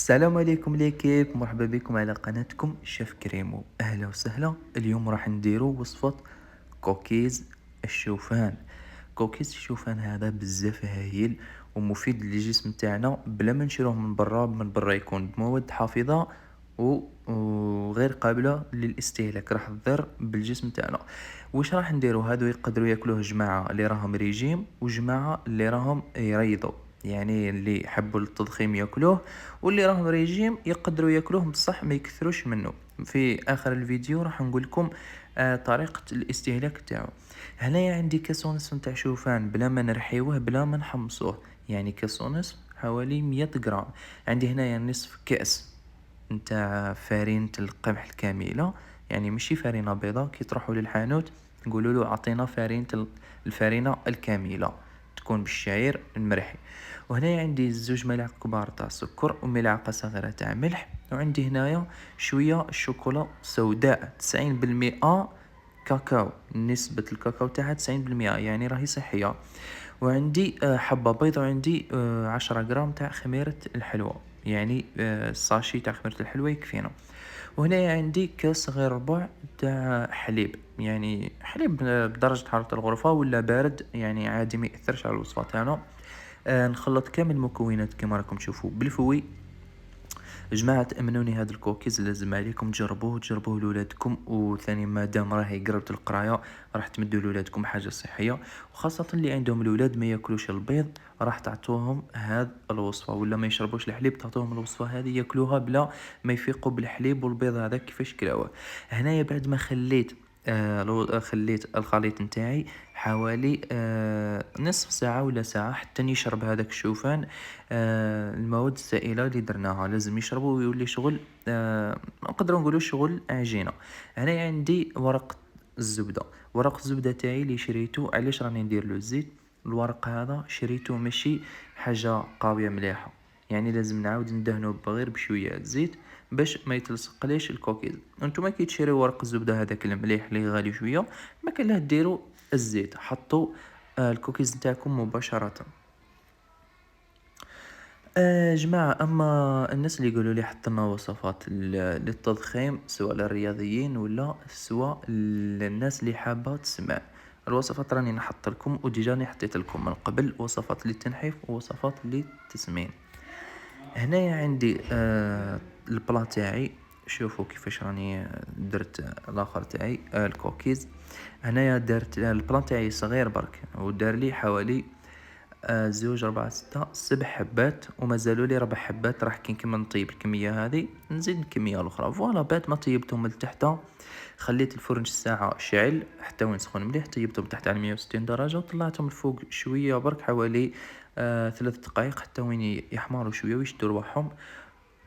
السلام عليكم ليكيب، مرحبا بكم على قناتكم شيف كريمو. اهلا وسهلا. اليوم راح نديرو وصفة كوكيز الشوفان. كوكيز الشوفان هذا بزاف هايل ومفيد للجسم تاعنا بلا ما نشروه من برا يكون بمواد حافظة وغير قابلة للاستهلاك، راح تضر بالجسم تاعنا. واش راح نديرو؟ هادو يقدروا ياكلوه جماعة اللي راهم ريجيم وجماعة اللي راهم يريضوا، يعني اللي يحبوا التضخيم ياكلوه، واللي راهم ريجيم يقدروا ياكلوه بصح ما يكثروش منه. في اخر الفيديو راح نقول لكم طريقة الاستهلاك تاعو. هنايا عندي كاس ونص نتاع شوفان بلا ما نرحيوه بلا ما نحمصوه، يعني كاس ونص حوالي 100 غرام. عندي هنايا نصف كاس نتاع فارينة القمح الكاملة، يعني ماشي فارينة بيضاء كي تروحوا للحانوت نقولوا له اعطينا الفارينة الكاملة تكون بالشعير المرحي. وهنا عندي 2 ملاعق كبار تاع سكر وملعقة صغيرة تاع ملح، وعندي هنايا شوية الشوكولا سوداء 90% كاكاو، نسبة الكاكاو تاعها 90%، يعني راهي صحية. وعندي حبة بيض، وعندي 10 غرام تاع خميرة الحلوى، يعني الساشي تاع خميرة الحلوى يكفينا. وهنا عندي كاس غير ربع تاع حليب، يعني حليب بدرجة حرارة الغرفة ولا بارد، يعني عادي ما يأثرش على الوصفة تاعنا. نخلط كامل المكونات كما راكم تشوفوا بالفوي. جماعة تأمنوني، هاد الكوكيز لازم عليكم تجربوه لولادكم، وثاني ما دام راهي قربت القراية راح تمدوا لولادكم حاجة صحية، وخاصة اللي عندهم الولاد ما ياكلوش البيض راح تعطوهم هاد الوصفة، ولا ما يشربوش الحليب تعطوهم الوصفة هذه ياكلوها بلا ما يفيقوا بالحليب والبيض هذا كيفاش كلاوه. هنايا بعد ما خليت لو خليت الخليط نتاعي حوالي نصف ساعة ولا ساعة حتى يشرب هذاك الشوفان المواد السائلة اللي درناها، لازم يشربوا ويولي شغل نقدروا نقولوا شغل عجينة. هنا عندي ورق الزبدة. ورق الزبدة تاعي اللي شريته، علاش راني ندير له الزيت؟ الورق هذا شريته ماشي حاجة قوية مليحة، يعني لازم نعاود ندهنه بغير بشوية زيت باش ما يتلصق ليش الكوكيز. انتما كي تشريو ورق الزبدة هذاك المليح اللي غالي شوية، ما كان له ديروا الزيت، حطوا الكوكيز نتاعكم مباشرة. جماعة، أما الناس اللي يقولوا لي حط لنا وصفات للتضخيم سواء للرياضيين ولا سواء للناس اللي حابة تسمع الوصفات، راني نحط لكم وديجاني حطيت لكم من قبل وصفات للتنحيف ووصفات للتسمين. هنايا عندي البلا تاعي، شوفوا كيفاش راني درت الاخر تاعي الكوكيز. هنايا درت البلا تاعي صغير برك، ودار لي حوالي 2 4 6 7 حبات، ومازالوا لي 4 حبات. راح كي نكمل نطيب الكمية هذه نزيد الكمية الأخرى. فوالا بعد ما طيبتهم لتحت خليت الفرن ساعة شعل حتى وين سخون مليح، طيبتهم تحت على 160 درجة وطلعتهم الفوق شوية برك حوالي 3 دقائق حتى وين يحمروا شوية ويشدوا رواحهم.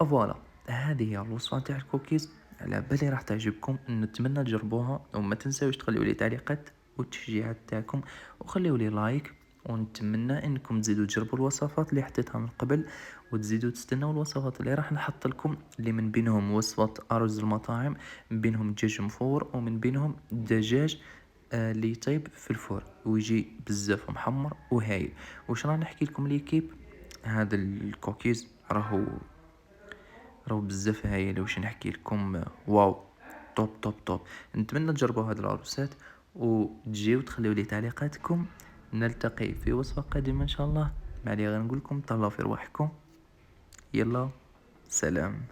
فوالا هذه هي الوصفة تاع الكوكيز، على بالي راح تعجبكم، نتمنى تجربوها، وما تنساوش تخليوا لي تعليقات والتشجيعات تاعكم، وخليوا لي لايك. ونتمنى انكم تزيدوا تجربوا الوصفات اللي حطيتها من قبل، وتزيدوا تستنوا الوصفات اللي راح نحط لكم، اللي من بينهم وصفة ارز المطاعم، من بينهم دجاج مفور، ومن بينهم دجاج اللي يطيب في الفور ويجي بزاف محمر وهايل. واش راح نحكي لكم ليكيب؟ هذا الكوكيز راهو بزاف هايل، واش نحكي لكم؟ واو، توب توب توب. نتمنى تجربوا هاد العروسات وتجيو تخليو لي تعليقاتكم. نلتقي في وصفة قادمة ان شاء الله. ما علي غير نقول لكم تهلاو في رواحكم. يلا، سلام.